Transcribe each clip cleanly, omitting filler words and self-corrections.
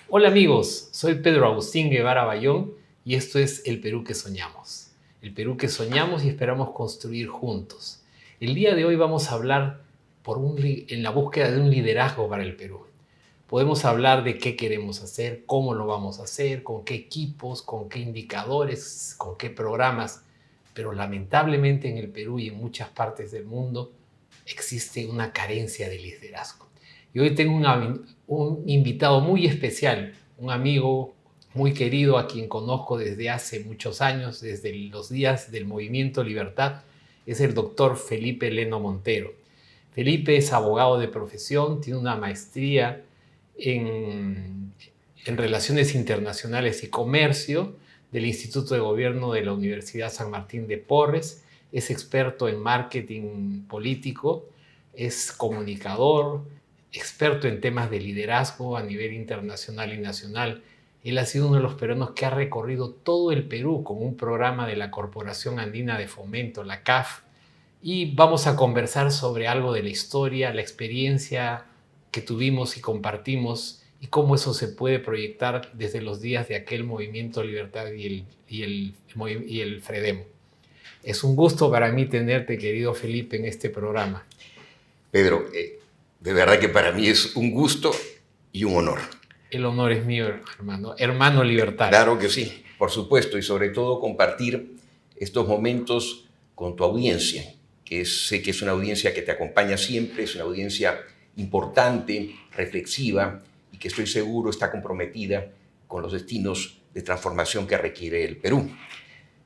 Hola amigos, soy Pedro Agustín Guevara Bayón y esto es El Perú que soñamos. El Perú que soñamos y esperamos construir juntos. El día de hoy vamos a hablar en la búsqueda de un liderazgo para el Perú. Podemos hablar de qué queremos hacer, cómo lo vamos a hacer, con qué equipos, con qué indicadores, con qué programas, pero lamentablemente en el Perú y en muchas partes del mundo existe una carencia de liderazgo. Y hoy tengo un invitado muy especial, un amigo muy querido a quien conozco desde hace muchos años, desde los días del Movimiento Libertad, es el doctor Felipe Leno Montero. Felipe es abogado de profesión, tiene una maestría en Relaciones Internacionales y Comercio del Instituto de Gobierno de la Universidad San Martín de Porres, es experto en marketing político, es comunicador, experto en temas de liderazgo a nivel internacional y nacional. Él ha sido uno de los peruanos que ha recorrido todo el Perú con un programa de la Corporación Andina de Fomento, la CAF, y vamos a conversar sobre algo de la historia, la experiencia que tuvimos y compartimos y cómo eso se puede proyectar desde los días de aquel Movimiento Libertad y el Fredemo. Es un gusto para mí tenerte, querido Felipe, en este programa. Pedro, de verdad que para mí es un gusto y un honor. El honor es mío, hermano. Hermano libertario. Claro que sí, por supuesto, y sobre todo compartir estos momentos con tu audiencia, sé que es una audiencia que te acompaña siempre, es una audiencia importante, reflexiva, y que estoy seguro está comprometida con los destinos de transformación que requiere el Perú.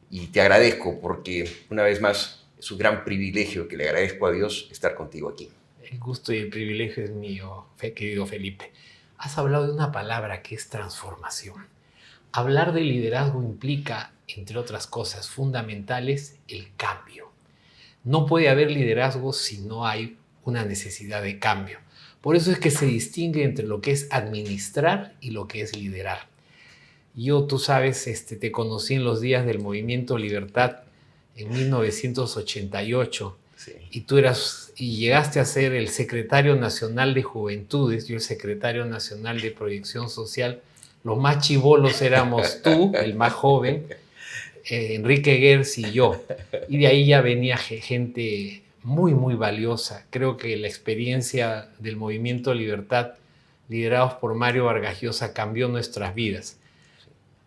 Y te agradezco porque, una vez más, es un gran privilegio que le agradezco a Dios estar contigo aquí. El gusto y el privilegio es mío, querido Felipe. Has hablado de una palabra que es transformación. Hablar de liderazgo implica, entre otras cosas fundamentales, el cambio. No puede haber liderazgo si no hay una necesidad de cambio. Por eso es que se distingue entre lo que es administrar y lo que es liderar. Yo, tú sabes, te conocí en los días del Movimiento Libertad en 1988. Sí. Y llegaste a ser el secretario nacional de Juventudes, yo el secretario nacional de Proyección Social. Los más chibolos éramos tú, el más joven, Enrique Gers y yo. Y de ahí ya venía gente muy, muy valiosa. Creo que la experiencia del Movimiento Libertad, liderados por Mario Vargas Llosa, cambió nuestras vidas.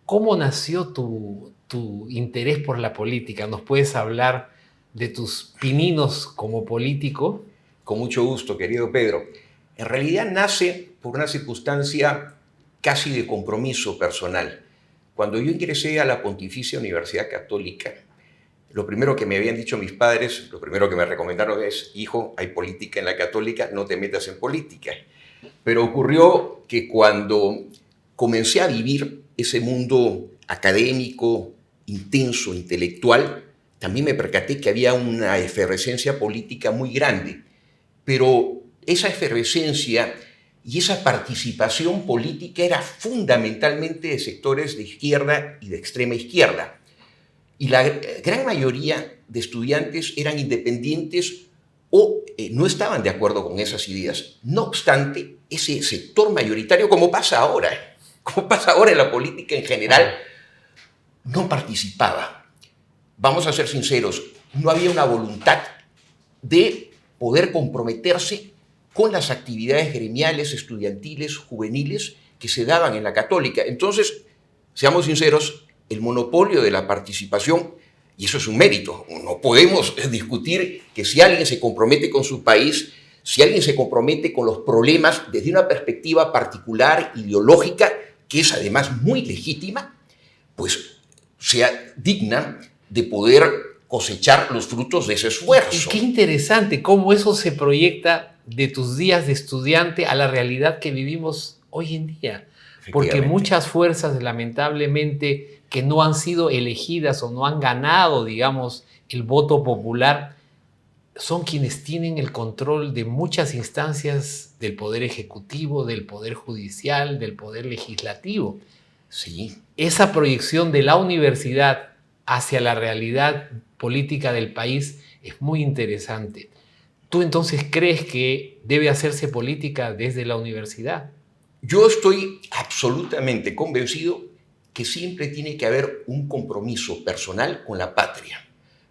¿Cómo nació tu interés por la política? ¿Nos puedes hablar de tus pininos como político? Con mucho gusto, querido Pedro. En realidad nace por una circunstancia casi de compromiso personal. Cuando yo ingresé a la Pontificia Universidad Católica, lo primero que me habían dicho mis padres, lo primero que me recomendaron es: hijo, hay política en la Católica, no te metas en política. Pero ocurrió que cuando comencé a vivir ese mundo académico, intenso, intelectual, también me percaté que había una efervescencia política muy grande. Pero esa efervescencia y esa participación política era fundamentalmente de sectores de izquierda y de extrema izquierda. Y la gran mayoría de estudiantes eran independientes o no estaban de acuerdo con esas ideas. No obstante, ese sector mayoritario, como pasa ahora en la política en general, no participaba. Vamos a ser sinceros, no había una voluntad de poder comprometerse con las actividades gremiales, estudiantiles, juveniles que se daban en la Católica. Entonces, seamos sinceros, el monopolio de la participación, y eso es un mérito, no podemos discutir que si alguien se compromete con su país, si alguien se compromete con los problemas desde una perspectiva particular, ideológica, que es además muy legítima, pues sea digna de poder cosechar los frutos de ese esfuerzo. Y qué interesante cómo eso se proyecta de tus días de estudiante a la realidad que vivimos hoy en día. Porque muchas fuerzas, lamentablemente, que no han sido elegidas o no han ganado, digamos, el voto popular, son quienes tienen el control de muchas instancias del Poder Ejecutivo, del Poder Judicial, del Poder Legislativo. Sí. Esa proyección de la universidad hacia la realidad política del país es muy interesante. ¿Tú entonces crees que debe hacerse política desde la universidad? Yo estoy absolutamente convencido que siempre tiene que haber un compromiso personal con la patria,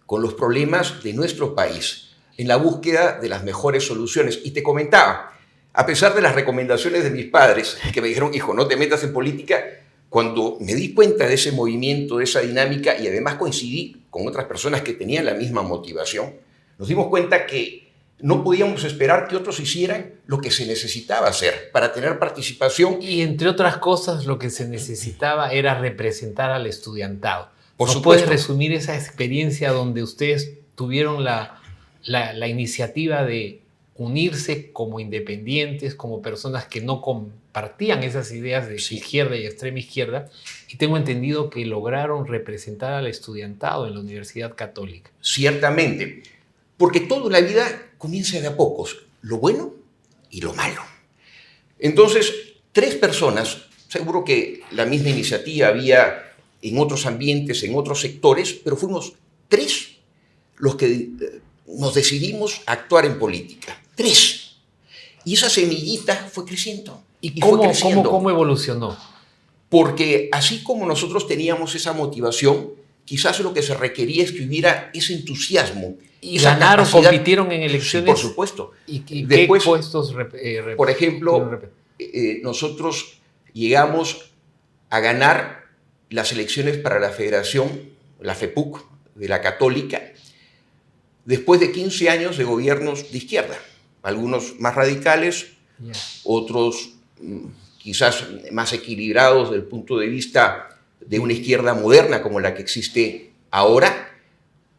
con los problemas de nuestro país, en la búsqueda de las mejores soluciones. Y te comentaba, a pesar de las recomendaciones de mis padres, que me dijeron, hijo, no te metas en política, cuando me di cuenta de ese movimiento, de esa dinámica, y además coincidí con otras personas que tenían la misma motivación, nos dimos cuenta que no podíamos esperar que otros hicieran lo que se necesitaba hacer para tener participación. Y entre otras cosas, lo que se necesitaba era representar al estudiantado. Por ¿Nos supuesto. puedes resumir esa experiencia donde ustedes tuvieron la iniciativa de unirse como independientes, como personas que no compartían esas ideas de izquierda y extrema izquierda, y tengo entendido que lograron representar al estudiantado en la Universidad Católica? Ciertamente, porque toda la vida comienza de a pocos, lo bueno y lo malo. Entonces, 3 personas, seguro que la misma iniciativa había en otros ambientes, en otros sectores, pero fuimos 3 los que nos decidimos a actuar en política. 3. Y esa semillita fue creciendo. ¿Y cómo evolucionó? Porque así como nosotros teníamos esa motivación, quizás lo que se requería es que hubiera ese entusiasmo. ¿Y ganaron, compitieron en elecciones? Sí, por supuesto. ¿Y después, qué puestos? Por ejemplo, nosotros llegamos a ganar las elecciones para la Federación, la FEPUC, de la Católica, después de 15 años de gobiernos de izquierda. Algunos más radicales, otros quizás más equilibrados desde el punto de vista de una izquierda moderna como la que existe ahora,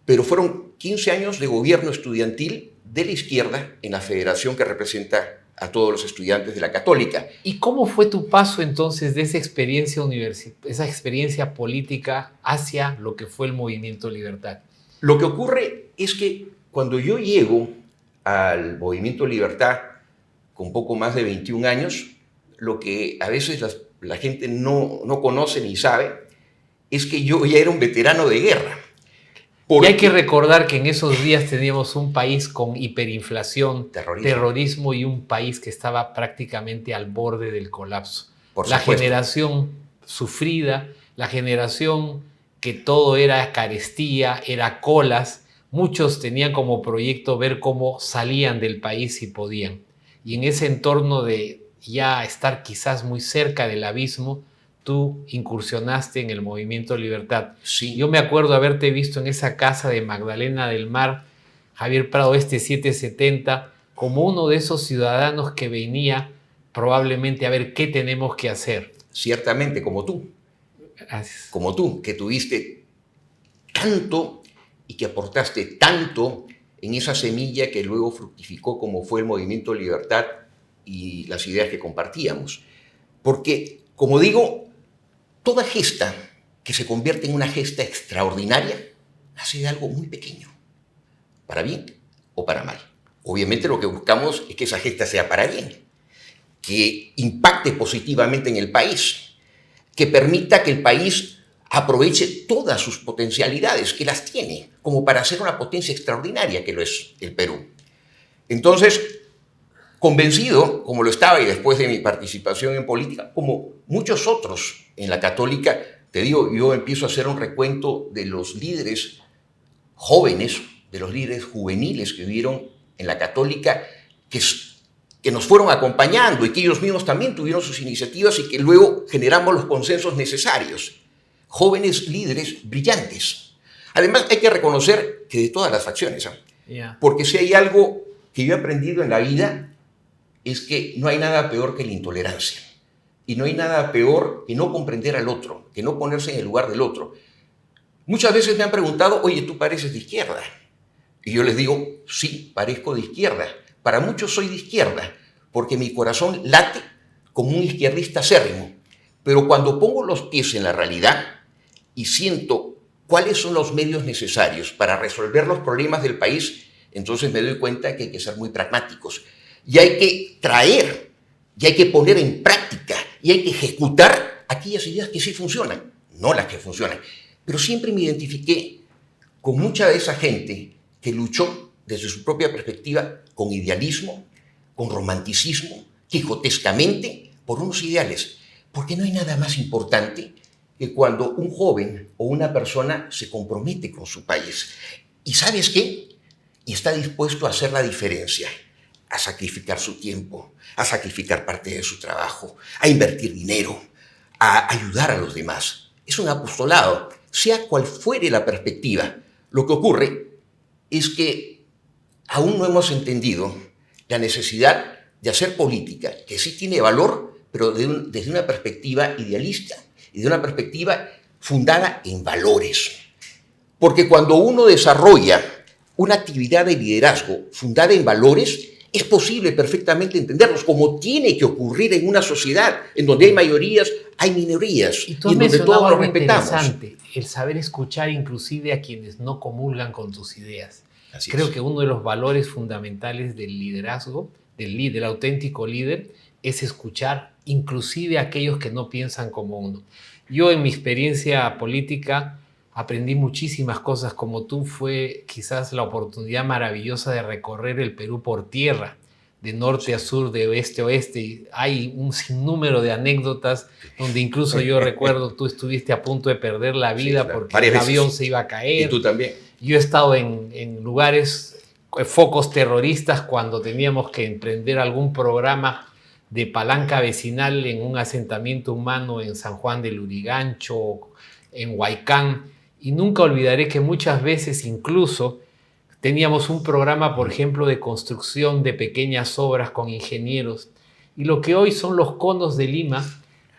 pero fueron 15 años de gobierno estudiantil de la izquierda en la federación que representa a todos los estudiantes de la Católica. ¿Y cómo fue tu paso entonces de esa experiencia esa experiencia política hacia lo que fue el Movimiento Libertad? Lo que ocurre es que cuando yo llego al Movimiento Libertad con poco más de 21 años, lo que a veces la gente no conoce ni sabe es que yo ya era un veterano de guerra. Y hay que recordar que en esos días teníamos un país con hiperinflación, terrorismo y un país que estaba prácticamente al borde del colapso. La generación sufrida, la generación que todo era carestía, era colas. Muchos tenían como proyecto ver cómo salían del país si podían. Y en ese entorno de ya estar quizás muy cerca del abismo, tú incursionaste en el Movimiento Libertad. Sí. Yo me acuerdo haberte visto en esa casa de Magdalena del Mar, Javier Prado Este 770, como uno de esos ciudadanos que venía probablemente a ver qué tenemos que hacer. Ciertamente, como tú. Gracias. Como tú, que tuviste tanto y que aportaste tanto en esa semilla que luego fructificó como fue el Movimiento Libertad y las ideas que compartíamos. Porque, como digo, toda gesta que se convierte en una gesta extraordinaria nace de algo muy pequeño, para bien o para mal. Obviamente lo que buscamos es que esa gesta sea para bien, que impacte positivamente en el país, que permita que el país aproveche todas sus potencialidades, que las tiene, como para ser una potencia extraordinaria que lo es el Perú. Entonces, convencido, como lo estaba y después de mi participación en política, como muchos otros en la Católica, te digo, yo empiezo a hacer un recuento de los líderes jóvenes, de los líderes juveniles que vivieron en la Católica, que nos fueron acompañando y que ellos mismos también tuvieron sus iniciativas y que luego generamos los consensos necesarios. Jóvenes líderes brillantes. Además, hay que reconocer que de todas las facciones, porque si hay algo que yo he aprendido en la vida, es que no hay nada peor que la intolerancia. Y no hay nada peor que no comprender al otro, que no ponerse en el lugar del otro. Muchas veces me han preguntado, oye, ¿tú pareces de izquierda? Y yo les digo, sí, parezco de izquierda. Para muchos soy de izquierda, porque mi corazón late como un izquierdista acérrimo. Pero cuando pongo los pies en la realidad y siento cuáles son los medios necesarios para resolver los problemas del país, entonces me doy cuenta que hay que ser muy pragmáticos. Y hay que traer, y hay que poner en práctica, y hay que ejecutar aquellas ideas que sí funcionan, no las que funcionan. Pero siempre me identifiqué con mucha de esa gente que luchó desde su propia perspectiva con idealismo, con romanticismo, quijotescamente, por unos ideales, porque no hay nada más importante que cuando un joven o una persona se compromete con su país. ¿Y sabes qué? Y está dispuesto a hacer la diferencia, a sacrificar su tiempo, a sacrificar parte de su trabajo, a invertir dinero, a ayudar a los demás. Es un apostolado, sea cual fuere la perspectiva. Lo que ocurre es que aún no hemos entendido la necesidad de hacer política, que sí tiene valor, pero desde una perspectiva idealista y de una perspectiva fundada en valores. Porque cuando uno desarrolla una actividad de liderazgo fundada en valores, es posible perfectamente entenderlos, como tiene que ocurrir en una sociedad en donde hay mayorías, hay minorías, y tú y en donde todos nos respetamos. Interesante, el saber escuchar inclusive a quienes no comulgan con tus ideas. Así Creo es. que uno de los valores fundamentales del liderazgo, del auténtico líder, es escuchar inclusive a aquellos que no piensan como uno. Yo en mi experiencia política aprendí muchísimas cosas, como tú. Fue quizás la oportunidad maravillosa de recorrer el Perú por tierra, de norte a sur, de oeste a oeste. Y hay un sinnúmero de anécdotas donde incluso yo recuerdo, tú estuviste a punto de perder la vida, Sí, claro, porque varias el veces. avión se iba a caer. Y tú también. Yo he estado en lugares, focos terroristas, cuando teníamos que emprender algún programa de palanca vecinal en un asentamiento humano en San Juan del Lurigancho, en Huaycán. Y nunca olvidaré que muchas veces incluso teníamos un programa, por ejemplo, de construcción de pequeñas obras con ingenieros. Y lo que hoy son los conos de Lima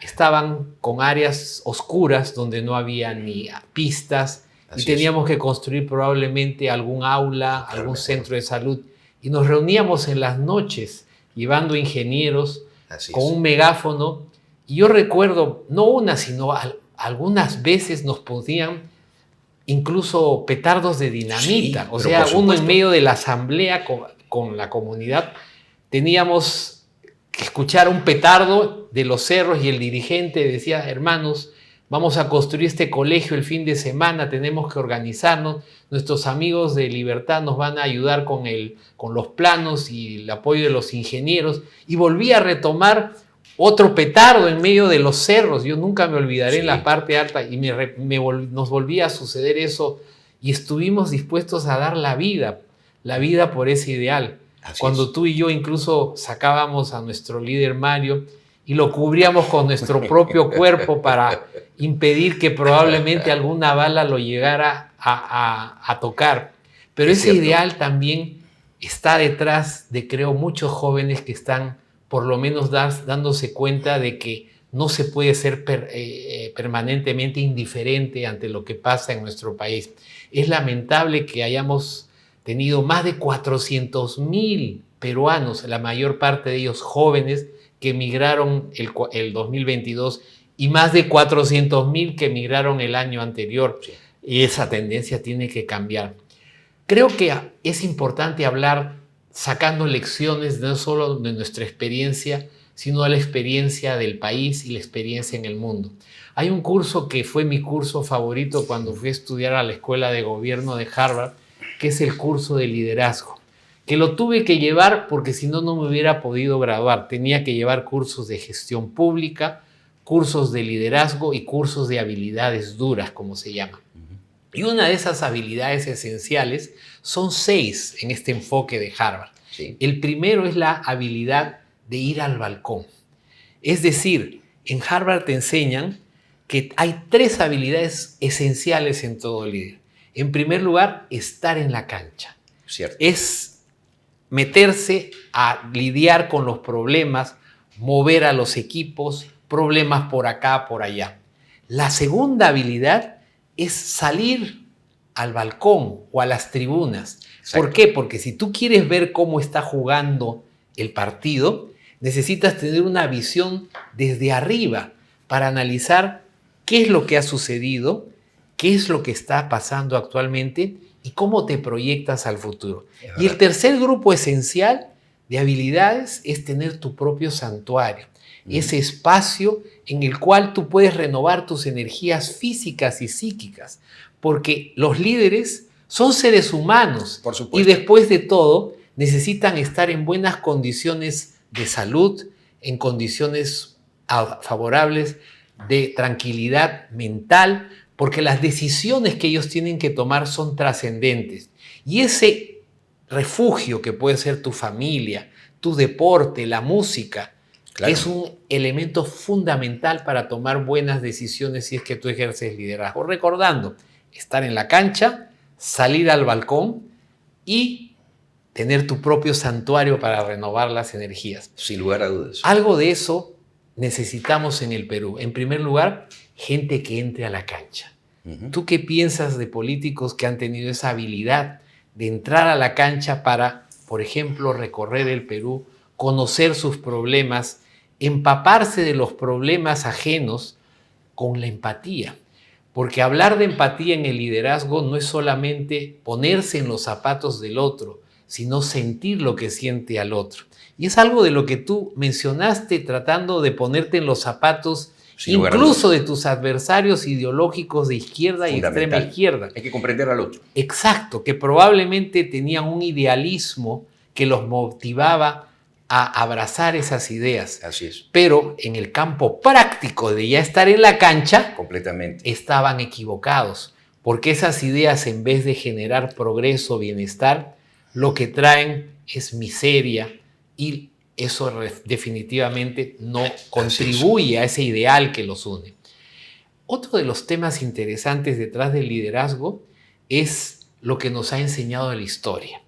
estaban con áreas oscuras donde no había ni pistas. Así y teníamos que construir probablemente algún aula, Claro, algún me centro de salud. Y nos reuníamos en las noches llevando ingenieros Así con es. un megáfono. Y yo recuerdo, no una, sino algunas veces nos ponían incluso petardos de dinamita. Sí, O pero sea, por uno en supuesto. medio de la asamblea con la comunidad, teníamos que escuchar un petardo de los cerros y el dirigente decía: hermanos, vamos a construir este colegio el fin de semana, tenemos que organizarnos, nuestros amigos de Libertad nos van a ayudar con los planos y el apoyo de los ingenieros. Y volví a retomar otro petardo en medio de los cerros. Yo nunca me olvidaré, Sí. en la parte alta, y nos volvía a suceder eso, y estuvimos dispuestos a dar la vida por ese ideal. Así Cuando es. tú y yo incluso sacábamos a nuestro líder Mario y lo cubríamos con nuestro propio cuerpo para impedir que probablemente alguna bala lo llegara a tocar. Pero Es ese cierto. ideal también está detrás de, creo, muchos jóvenes que están por lo menos dándose cuenta de que no se puede ser permanentemente indiferente ante lo que pasa en nuestro país. Es lamentable que hayamos tenido más de 400.000 peruanos, la mayor parte de ellos jóvenes, que emigraron el 2022, y más de 400.000 que emigraron el año anterior. Sí. Y esa tendencia tiene que cambiar. Creo que es importante hablar sacando lecciones no solo de nuestra experiencia, sino de la experiencia del país y la experiencia en el mundo. Hay un curso que fue mi curso favorito cuando fui a estudiar a la Escuela de Gobierno de Harvard, que es el curso de liderazgo, que lo tuve que llevar porque si no, no me hubiera podido graduar. Tenía que llevar cursos de gestión pública, cursos de liderazgo y cursos de habilidades duras, como se llama. Y una de esas habilidades esenciales son 6 en este enfoque de Harvard. Sí. El primero es la habilidad de ir al balcón. Es decir, en Harvard te enseñan que hay 3 habilidades esenciales en todo líder. En primer lugar, estar en la cancha. Cierto. Es meterse a lidiar con los problemas, mover a los equipos, problemas por acá, por allá. La segunda habilidad es salir al balcón o a las tribunas. Exacto. ¿Por qué? Porque si tú quieres ver cómo está jugando el partido, necesitas tener una visión desde arriba para analizar qué es lo que ha sucedido, qué es lo que está pasando actualmente y cómo te proyectas al futuro. Y el tercer grupo esencial de habilidades es tener tu propio santuario, ese espacio en el cual tú puedes renovar tus energías físicas y psíquicas, porque los líderes son seres humanos. Por y supuesto. después de todo necesitan estar en buenas condiciones de salud, en condiciones favorables de tranquilidad mental, porque las decisiones que ellos tienen que tomar son trascendentes. Y ese refugio que puede ser tu familia, tu deporte, la música, claro, es un elemento fundamental para tomar buenas decisiones si es que tú ejerces liderazgo. Recordando, estar en la cancha, salir al balcón y tener tu propio santuario para renovar las energías. Sin lugar a dudas. Algo de eso necesitamos en el Perú. En primer lugar, gente que entre a la cancha. ¿Tú qué piensas de políticos que han tenido esa habilidad de entrar a la cancha para, por ejemplo, recorrer el Perú, conocer sus problemas, empaparse de los problemas ajenos con la empatía? Porque hablar de empatía en el liderazgo no es solamente ponerse en los zapatos del otro, sino sentir lo que siente al otro. Y es algo de lo que tú mencionaste, tratando de ponerte en los zapatos incluso de tus adversarios ideológicos de izquierda y extrema izquierda. Hay que comprender al otro. Exacto, que probablemente tenían un idealismo que los motivaba a abrazar esas ideas. Así es. Pero en el campo práctico de ya estar en la cancha, completamente, estaban equivocados, porque esas ideas, en vez de generar progreso, bienestar, lo que traen es miseria, y eso definitivamente no contribuye a ese ideal que los une. Otro de los temas interesantes detrás del liderazgo es lo que nos ha enseñado la historia.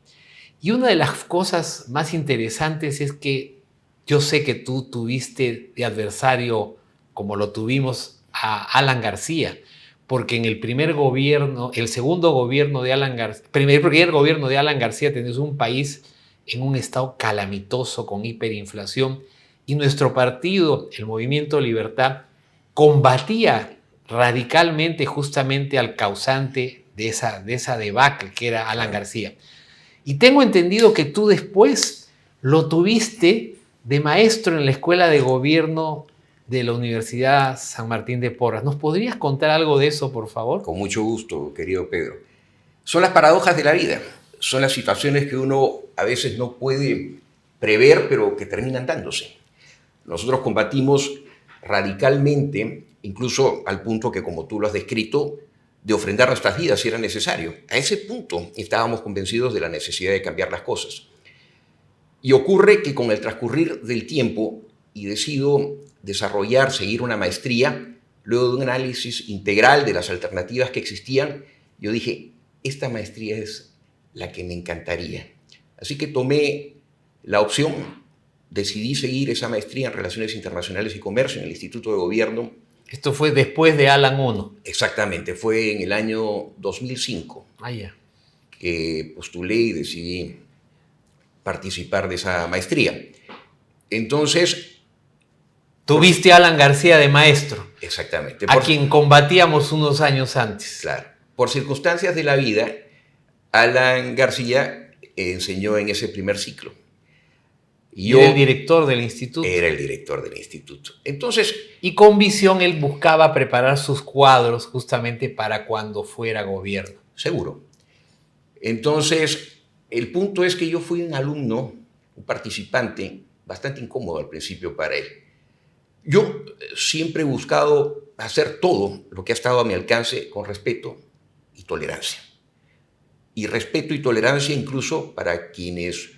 Y una de las cosas más interesantes es que yo sé que tú tuviste de adversario, como lo tuvimos, a Alan García, porque en el primer gobierno, el segundo gobierno de Alan García, primer gobierno de Alan García, tenés un país en un estado calamitoso con hiperinflación, y nuestro partido, el Movimiento Libertad, combatía radicalmente justamente al causante de esa debacle que era Alan García. Y tengo entendido que tú después lo tuviste de maestro en la Escuela de Gobierno de la Universidad San Martín de Porres. ¿Nos podrías contar algo de eso, por favor? Con mucho gusto, querido Pedro. Son las paradojas de la vida. Son las situaciones que uno a veces no puede prever, pero que terminan dándose. Nosotros combatimos radicalmente, incluso al punto que, como tú lo has descrito, de ofrendar nuestras vidas si era necesario. A ese punto estábamos convencidos de la necesidad de cambiar las cosas. Y ocurre que con el transcurrir del tiempo, y decido seguir una maestría, luego de un análisis integral de las alternativas que existían, yo dije, esta maestría es la que me encantaría. Así que tomé la opción, decidí seguir esa maestría en Relaciones Internacionales y Comercio en el Instituto de Gobierno. Esto fue después de Alan 1. Exactamente, fue en el año 2005 que postulé y decidí participar de esa maestría. Entonces... Tuviste a Alan García de maestro. Exactamente. A quien combatíamos unos años antes. Claro. Por circunstancias de la vida, Alan García enseñó en ese primer ciclo. Y yo era el director del instituto. Era el director del instituto. Entonces... Y con visión él buscaba preparar sus cuadros justamente para cuando fuera gobierno. Seguro. Entonces, el punto es que yo fui un alumno, un participante, bastante incómodo al principio para él. Yo siempre he buscado hacer todo lo que ha estado a mi alcance con respeto y tolerancia. Y respeto y tolerancia incluso para quienes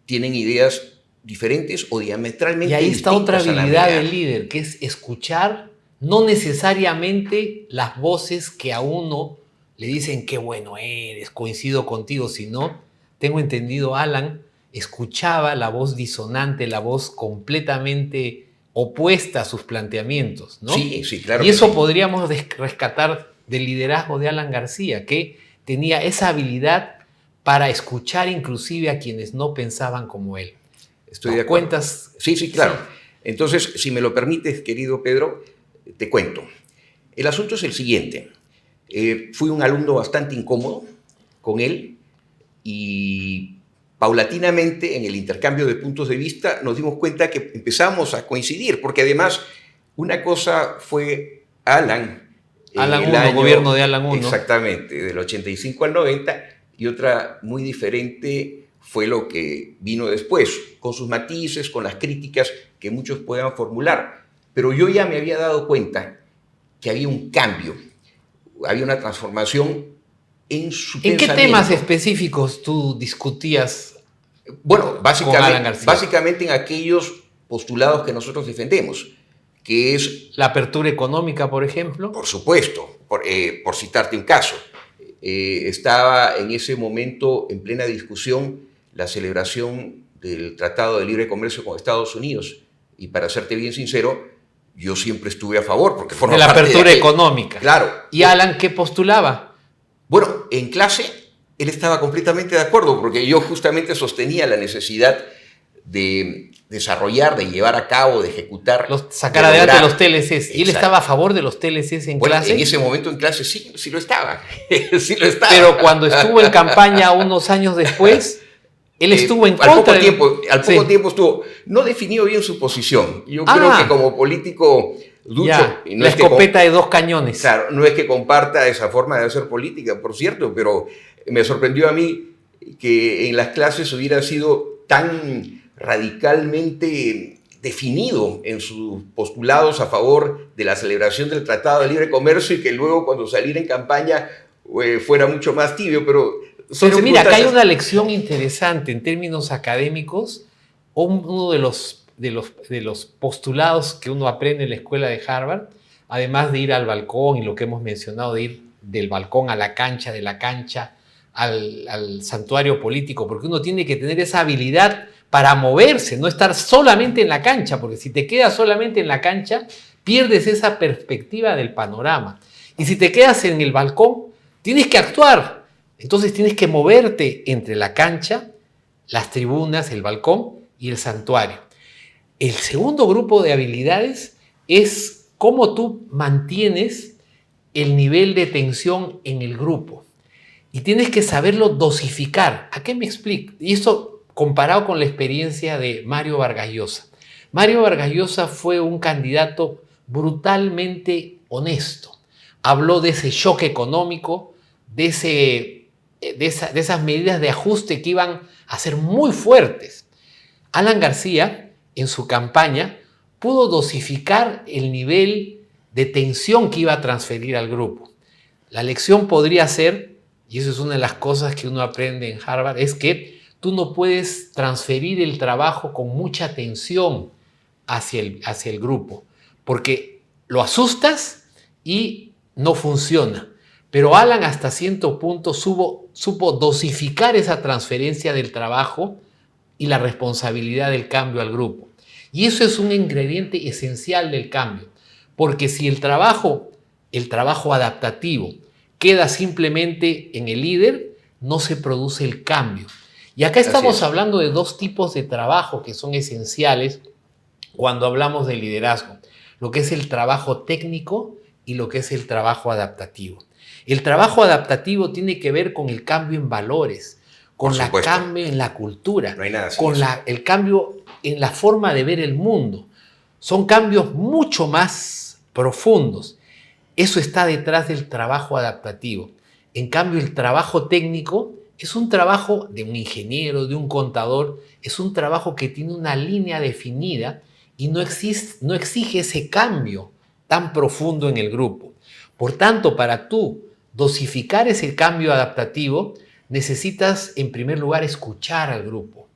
tienen ideas diferentes o diametralmente distintas. Y ahí está otra habilidad del líder, que es escuchar no necesariamente las voces que a uno le dicen qué bueno eres, coincido contigo, sino, tengo entendido, Alan escuchaba la voz disonante, la voz completamente opuesta a sus planteamientos, ¿no? Sí, sí, claro. Y eso podríamos rescatar del liderazgo de Alan García, que tenía esa habilidad para escuchar inclusive a quienes no pensaban como él. Estoy de acuerdo. ¿Cuentas? Sí, claro. Sí. Entonces, si me lo permites, querido Pedro, te cuento. El asunto es el siguiente. Fui un alumno bastante incómodo con él y paulatinamente en el intercambio de puntos de vista nos dimos cuenta que empezamos a coincidir, porque además una cosa fue Alan 1, gobierno de Alan 1. Exactamente, del 85 al 90, y otra muy diferente fue lo que vino después, con sus matices, con las críticas que muchos puedan formular. pero yo ya me había dado cuenta que había un cambio, había una transformación en su ¿En qué pensamiento. temas específicos tú discutías Bueno, con Alan García? básicamente en aquellos postulados que nosotros defendemos, que es... La apertura económica, por ejemplo. Por supuesto, por citarte un caso. Estaba en ese momento en plena discusión la celebración del Tratado de Libre Comercio con Estados Unidos. Y para serte bien sincero, yo siempre estuve a favor, porque forma De la parte apertura de económica. Claro. ¿Y Alan qué postulaba? Bueno, en clase él estaba completamente de acuerdo, porque yo justamente sostenía la necesidad de desarrollar, de llevar a cabo, de ejecutar... Sacar adelante los TLCs. ¿Y él estaba a favor de los TLCs en clase? En ese momento en clase sí lo estaba. Sí lo estaba. Pero cuando estuvo en campaña unos años después, él estuvo en contra. Al poco tiempo estuvo. No definió bien su posición. Yo creo que como político ducho... Y no la escopeta de dos cañones. Claro, no es que comparta esa forma de hacer política, por cierto, pero me sorprendió a mí que en las clases hubiera sido tan radicalmente definido en sus postulados a favor de la celebración del Tratado de Libre Comercio y que luego cuando saliera en campaña fuera mucho más tibio, pero mira, acá hay una lección interesante en términos académicos. Uno de los postulados que uno aprende en la escuela de Harvard, además de ir al balcón y lo que hemos mencionado, de ir del balcón a la cancha, de la cancha al santuario político, porque uno tiene que tener esa habilidad para moverse, no estar solamente en la cancha, porque si te quedas solamente en la cancha, pierdes esa perspectiva del panorama. Y si te quedas en el balcón, tienes que actuar. Entonces tienes que moverte entre la cancha, las tribunas, el balcón y el santuario. El segundo grupo de habilidades es cómo tú mantienes el nivel de tensión en el grupo. Y tienes que saberlo dosificar. ¿A qué me explico? Y eso comparado con la experiencia de Mario Vargas Llosa. Mario Vargas Llosa fue un candidato brutalmente honesto. Habló de ese choque económico, de esas medidas de ajuste que iban a ser muy fuertes. Alan García, en su campaña, pudo dosificar el nivel de tensión que iba a transferir al grupo. La lección podría ser, y eso es una de las cosas que uno aprende en Harvard, es que tú no puedes transferir el trabajo con mucha tensión hacia el grupo, porque lo asustas y no funciona. Pero Alan hasta cierto punto supo dosificar esa transferencia del trabajo y la responsabilidad del cambio al grupo. Y eso es un ingrediente esencial del cambio, porque si el trabajo adaptativo queda simplemente en el líder, no se produce el cambio. Y acá estamos hablando de dos tipos de trabajo que son esenciales cuando hablamos de liderazgo, lo que es el trabajo técnico y lo que es el trabajo adaptativo. El trabajo adaptativo tiene que ver con el cambio en valores, con el cambio en la cultura, no hay nada con el cambio en la forma de ver el mundo. Son cambios mucho más profundos. Eso está detrás del trabajo adaptativo. En cambio, el trabajo técnico es un trabajo de un ingeniero, de un contador, es un trabajo que tiene una línea definida y no exige ese cambio tan profundo en el grupo. Por tanto, para tú dosificar ese cambio adaptativo, necesitas en primer lugar escuchar al grupo,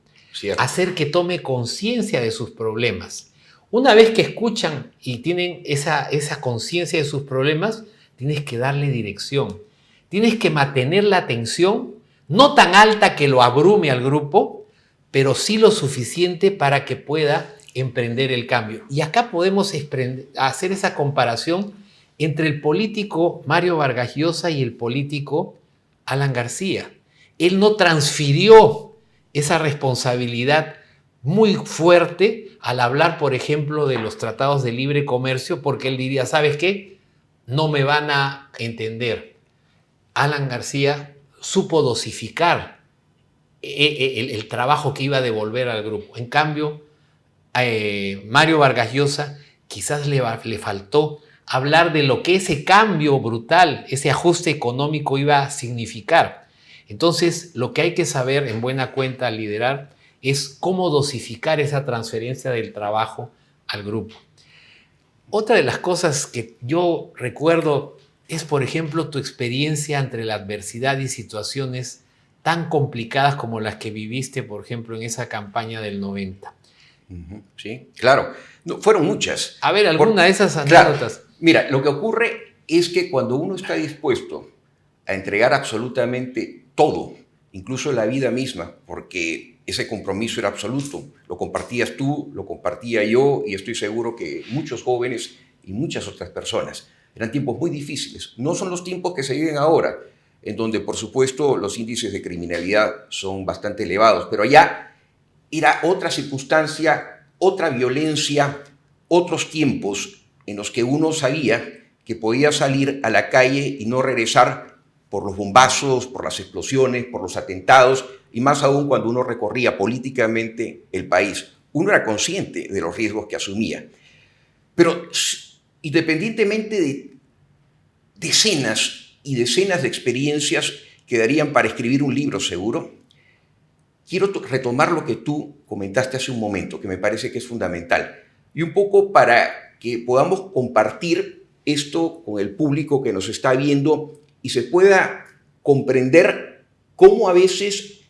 hacer que tome conciencia de sus problemas. Una vez que escuchan y tienen esa conciencia de sus problemas, tienes que darle dirección. Tienes que mantener la atención, no tan alta que lo abrume al grupo, pero sí lo suficiente para que pueda emprender el cambio. Y acá podemos hacer esa comparación entre el político Mario Vargas Llosa y el político Alan García. Él no transfirió esa responsabilidad muy fuerte al hablar, por ejemplo, de los tratados de libre comercio, porque él diría, ¿sabes qué? No me van a entender. Alan García supo dosificar el trabajo que iba a devolver al grupo. En cambio, Mario Vargas Llosa quizás le faltó hablar de lo que ese cambio brutal, ese ajuste económico iba a significar. Entonces, lo que hay que saber en buena cuenta al liderar es cómo dosificar esa transferencia del trabajo al grupo. Otra de las cosas que yo recuerdo es, por ejemplo, tu experiencia entre la adversidad y situaciones tan complicadas como las que viviste, por ejemplo, en esa campaña del 90. Sí, claro. No, fueron muchas. A ver, alguna de esas Claro, anécdotas. mira, lo que ocurre es que cuando uno está dispuesto a entregar absolutamente todo, incluso la vida misma, porque ese compromiso era absoluto, lo compartías tú, lo compartía yo, y estoy seguro que muchos jóvenes y muchas otras personas. Eran tiempos muy difíciles. No son los tiempos que se viven ahora, en donde, por supuesto, los índices de criminalidad son bastante elevados, pero allá era otra circunstancia, otra violencia, otros tiempos en los que uno sabía que podía salir a la calle y no regresar por los bombazos, por las explosiones, por los atentados, y más aún cuando uno recorría políticamente el país. Uno era consciente de los riesgos que asumía. Pero independientemente de decenas y decenas de experiencias que darían para escribir un libro seguro, quiero retomar lo que tú comentaste hace un momento, que me parece que es fundamental, y un poco para que podamos compartir esto con el público que nos está viendo y se pueda comprender cómo a veces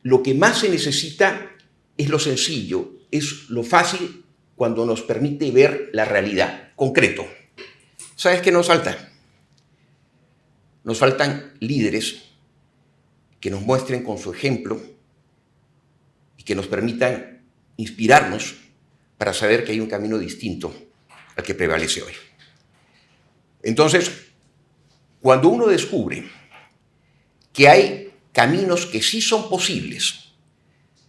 lo que más se necesita es lo sencillo, es lo fácil cuando nos permite ver la realidad. Concreto. ¿Sabes qué nos falta? Nos faltan líderes que nos muestren con su ejemplo y que nos permitan inspirarnos para saber que hay un camino distinto al que prevalece hoy. Entonces, cuando uno descubre que hay caminos que sí son posibles,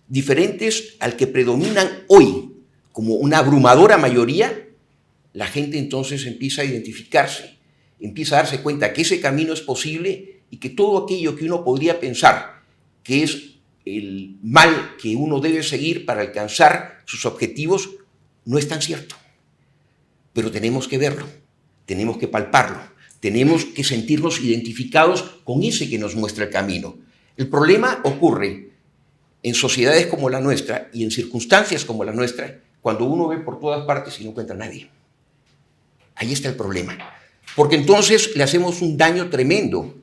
diferentes al que predominan hoy como una abrumadora mayoría, la gente entonces empieza a identificarse, empieza a darse cuenta que ese camino es posible y que todo aquello que uno podría pensar que es el mal que uno debe seguir para alcanzar sus objetivos no es tan cierto. Pero tenemos que verlo, tenemos que palparlo, tenemos que sentirnos identificados con ese que nos muestra el camino. El problema ocurre en sociedades como la nuestra y en circunstancias como la nuestra, cuando uno ve por todas partes y no encuentra a nadie. Ahí está el problema. Porque entonces le hacemos un daño tremendo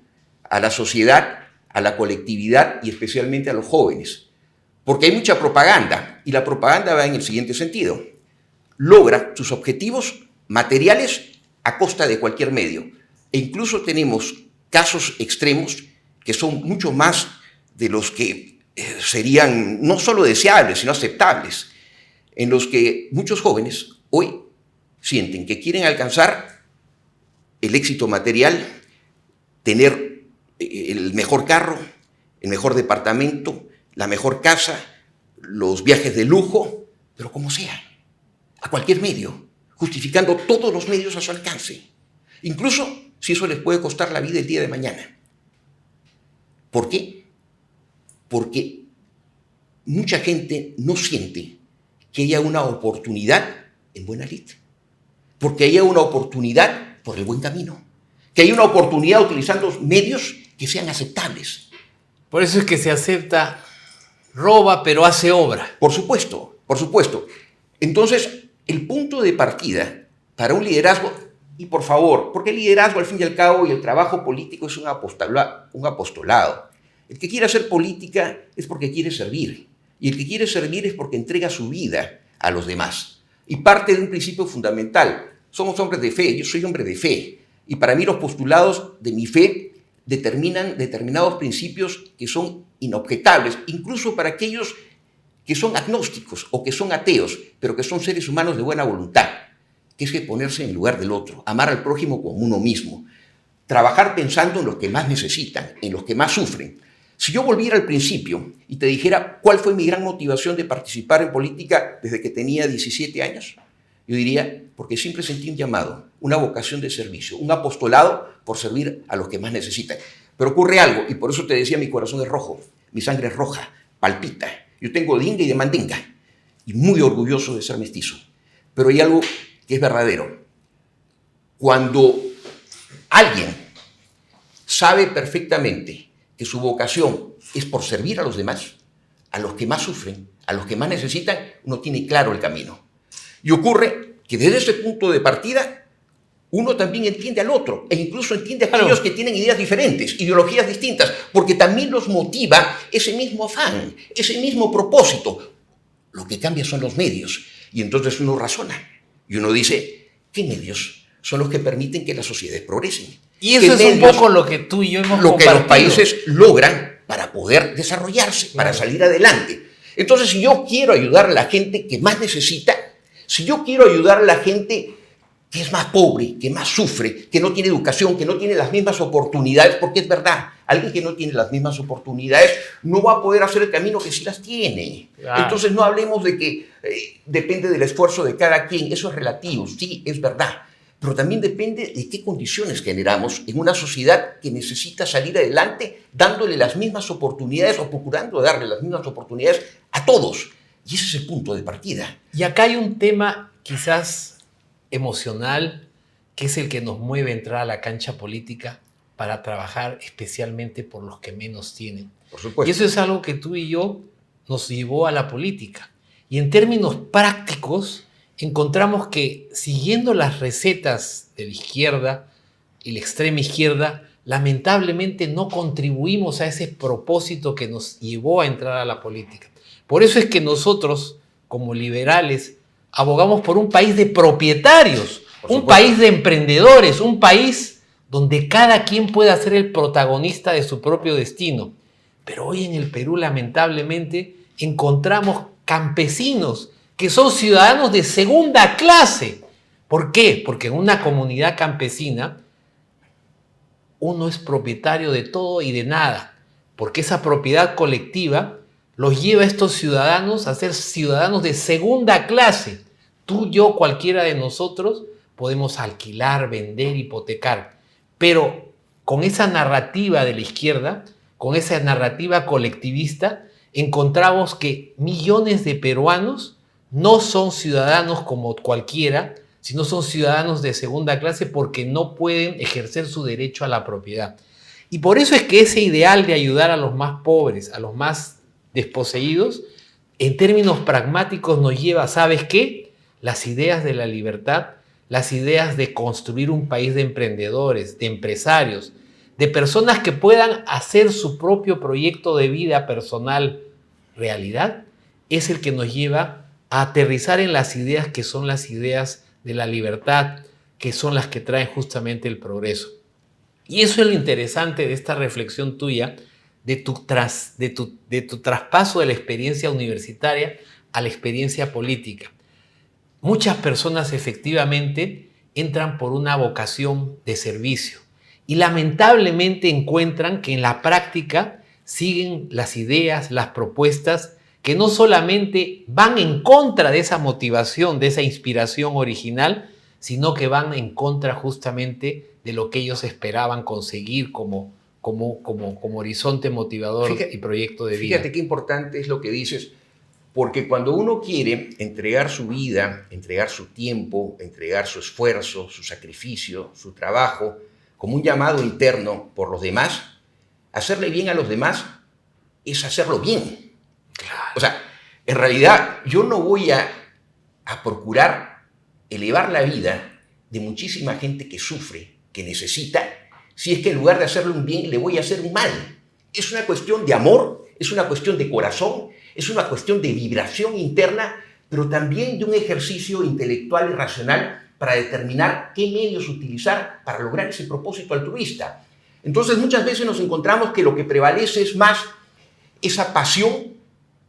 a la sociedad, a la colectividad y especialmente a los jóvenes. Porque hay mucha propaganda y la propaganda va en el siguiente sentido. Logra sus objetivos materiales a costa de cualquier medio. E incluso tenemos casos extremos que son mucho más de los que serían no solo deseables, sino aceptables, en los que muchos jóvenes hoy sienten que quieren alcanzar el éxito material, tener el mejor carro, el mejor departamento, la mejor casa, los viajes de lujo, pero como sea, a cualquier medio, justificando todos los medios a su alcance, incluso si eso les puede costar la vida el día de mañana. ¿Por qué? Porque mucha gente no siente que haya una oportunidad en buena lid, porque haya una oportunidad por el buen camino, que haya una oportunidad utilizando medios que sean aceptables. Por eso es que se acepta, roba pero hace obra. Por supuesto, por supuesto. Entonces, el punto de partida para un liderazgo, y por favor, porque el liderazgo al fin y al cabo y el trabajo político es un apostolado. El que quiere hacer política es porque quiere servir, y el que quiere servir es porque entrega su vida a los demás. Y parte de un principio fundamental. Somos hombres de fe, yo soy hombre de fe, y para mí los postulados de mi fe determinan determinados principios que son inobjetables, incluso para aquellos que son agnósticos o que son ateos, pero que son seres humanos de buena voluntad, que es que ponerse en lugar del otro, amar al prójimo como uno mismo, trabajar pensando en los que más necesitan, en los que más sufren. Si yo volviera al principio y te dijera cuál fue mi gran motivación de participar en política desde que tenía 17 años, yo diría, porque siempre sentí un llamado, una vocación de servicio, un apostolado por servir a los que más necesitan. Pero ocurre algo, y por eso te decía, mi corazón es rojo, mi sangre es roja, palpita. Yo tengo de inga y de mandinga, y muy orgulloso de ser mestizo. Pero hay algo que es verdadero. Cuando alguien sabe perfectamente que su vocación es por servir a los demás, a los que más sufren, a los que más necesitan, uno tiene claro el camino. Y ocurre que desde ese punto de partida uno también entiende al otro e incluso entiende a aquellos que tienen ideas diferentes, ideologías distintas, porque también los motiva ese mismo afán, ese mismo propósito. Lo que cambia son los medios. Y entonces uno razona y uno dice, ¿qué medios son los que permiten que las sociedades progresen? Y eso es un poco lo que tú y yo hemos compartido. Lo que los países logran para poder desarrollarse, para salir adelante. Entonces, si yo quiero ayudar a la gente que más necesita, si yo quiero ayudar a la gente que es más pobre, que más sufre, que no tiene educación, que no tiene las mismas oportunidades, porque es verdad, alguien que no tiene las mismas oportunidades no va a poder hacer el camino que sí las tiene. Claro. Entonces no hablemos de que depende del esfuerzo de cada quien, eso es relativo, sí, es verdad, pero también depende de qué condiciones generamos en una sociedad que necesita salir adelante dándole las mismas oportunidades o procurando darle las mismas oportunidades a todos. Y ese es el punto de partida. Y acá hay un tema quizás emocional, que es el que nos mueve a entrar a la cancha política para trabajar especialmente por los que menos tienen. Por supuesto. Y eso es algo que tú y yo nos llevó a la política. Y en términos prácticos, encontramos que siguiendo las recetas de la izquierda y la extrema izquierda, lamentablemente no contribuimos a ese propósito que nos llevó a entrar a la política. Por eso es que nosotros, como liberales, abogamos por un país de propietarios, un país de emprendedores, un país donde cada quien pueda ser el protagonista de su propio destino. Pero hoy en el Perú, lamentablemente, encontramos campesinos que son ciudadanos de segunda clase. ¿Por qué? Porque en una comunidad campesina uno es propietario de todo y de nada, porque esa propiedad colectiva los lleva a estos ciudadanos a ser ciudadanos de segunda clase. Tú, yo, cualquiera de nosotros podemos alquilar, vender, hipotecar, pero con esa narrativa de la izquierda, con esa narrativa colectivista, encontramos que millones de peruanos no son ciudadanos como cualquiera, sino son ciudadanos de segunda clase porque no pueden ejercer su derecho a la propiedad. Y por eso es que ese ideal de ayudar a los más pobres, a los más desposeídos, en términos pragmáticos nos lleva, ¿sabes qué? Las ideas de la libertad, las ideas de construir un país de emprendedores, de empresarios, de personas que puedan hacer su propio proyecto de vida personal realidad, es el que nos lleva a aterrizar en las ideas que son las ideas de la libertad, que son las que traen justamente el progreso. Y eso es lo interesante de esta reflexión tuya, de tu traspaso de la experiencia universitaria a la experiencia política. Muchas personas efectivamente entran por una vocación de servicio y lamentablemente encuentran que en la práctica siguen las ideas, las propuestas que no solamente van en contra de esa motivación, de esa inspiración original, sino que van en contra justamente de lo que ellos esperaban conseguir como horizonte motivador y proyecto de vida. Fíjate qué importante es lo que dices, porque cuando uno quiere entregar su vida, entregar su tiempo, entregar su esfuerzo, su sacrificio, su trabajo, como un llamado interno por los demás, hacerle bien a los demás es hacerlo bien. Claro. O sea, en realidad yo no voy a procurar elevar la vida de muchísima gente que sufre, que necesita, si es que en lugar de hacerle un bien le voy a hacer un mal. Es una cuestión de amor, es una cuestión de corazón, es una cuestión de vibración interna, pero también de un ejercicio intelectual y racional para determinar qué medios utilizar para lograr ese propósito altruista. Entonces muchas veces nos encontramos que lo que prevalece es más esa pasión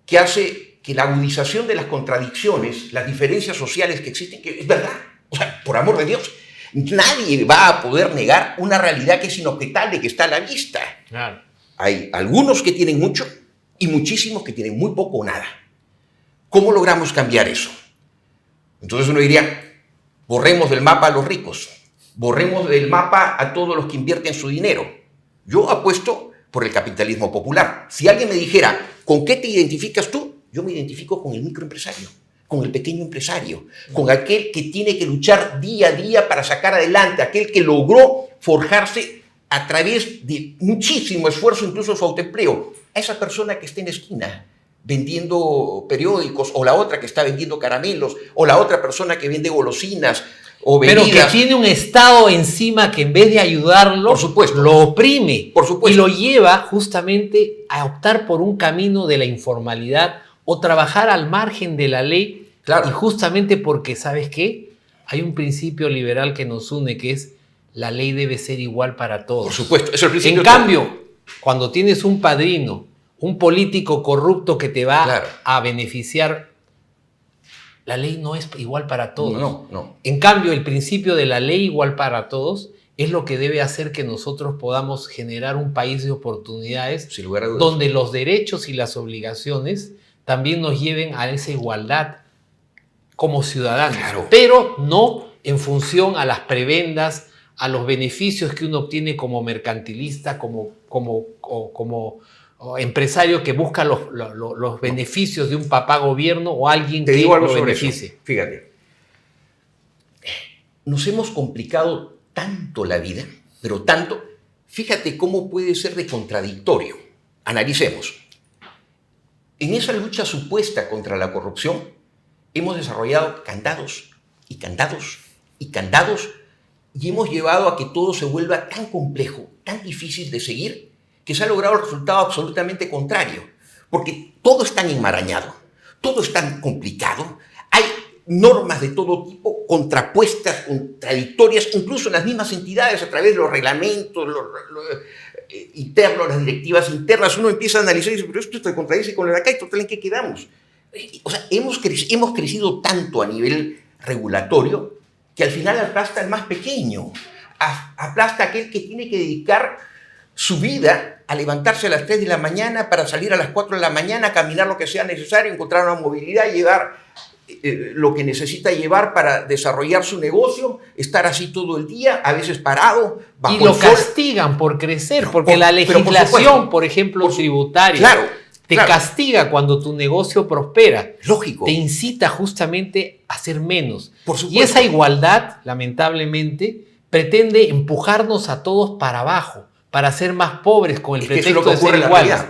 que hace que la agudización de las contradicciones, las diferencias sociales que existen, que es verdad, o sea, por amor de Dios, nadie va a poder negar una realidad que es inobjetable, que está a la vista. Claro. Hay algunos que tienen mucho y muchísimos que tienen muy poco o nada. ¿Cómo logramos cambiar eso? Entonces uno diría, borremos del mapa a los ricos, borremos del mapa a todos los que invierten su dinero. Yo apuesto por el capitalismo popular. Si alguien me dijera, ¿con qué te identificas tú? Yo me identifico con el microempresario, con el pequeño empresario, con aquel que tiene que luchar día a día para sacar adelante, aquel que logró forjarse a través de muchísimo esfuerzo, incluso su autoempleo. A esa persona que está en la esquina, vendiendo periódicos, o la otra que está vendiendo caramelos, o la otra persona que vende golosinas o Pero bebidas. que tiene un Estado encima que en vez de ayudarlo, Por supuesto, lo oprime. por supuesto. Y lo lleva justamente a optar por un camino de la informalidad o trabajar al margen de la ley. Claro. Y justamente porque, ¿sabes qué? Hay un principio liberal que nos une, que es la ley debe ser igual para todos. Por supuesto, eso es el principio. En cambio, cuando tienes un padrino, un político corrupto que te va Claro. a beneficiar, la ley no es igual para todos. No. En cambio, el principio de la ley igual para todos es lo que debe hacer que nosotros podamos generar un país de oportunidades, sin lugar a dudas, donde los derechos y las obligaciones también nos lleven a esa igualdad como ciudadanos, claro, pero no en función a las prebendas, a los beneficios que uno obtiene como mercantilista, como empresario que busca los beneficios de un papá gobierno o alguien Te que digo algo lo sobre beneficie. eso. Fíjate, nos hemos complicado tanto la vida, pero tanto, fíjate cómo puede ser de contradictorio. Analicemos. En esa lucha supuesta contra la corrupción, hemos desarrollado candados y candados y candados, y hemos llevado a que todo se vuelva tan complejo, tan difícil de seguir, que se ha logrado el resultado absolutamente contrario. Porque todo es tan enmarañado, todo es tan complicado, hay normas de todo tipo, contrapuestas, contradictorias, incluso en las mismas entidades, a través de los reglamentos, los internos, las directivas internas. Uno empieza a analizar y dice, pero esto se contradice con lo de acá, y total, ¿en qué quedamos? O sea, hemos crecido tanto a nivel regulatorio que al final aplasta al más pequeño, aplasta a aquel que tiene que dedicar su vida a levantarse a las 3 de la mañana para salir a las 4 de la mañana, caminar lo que sea necesario, encontrar una movilidad, llevar lo que necesita llevar para desarrollar su negocio, estar así todo el día, a veces parado, bajo y lo el sol. castigan por crecer, porque la legislación, por ejemplo, tributaria, claro, te castiga cuando tu negocio prospera. Lógico. Te incita justamente a hacer menos. Por supuesto. Y esa igualdad, lamentablemente, pretende empujarnos a todos para abajo, para ser más pobres con el pretexto de ser iguales.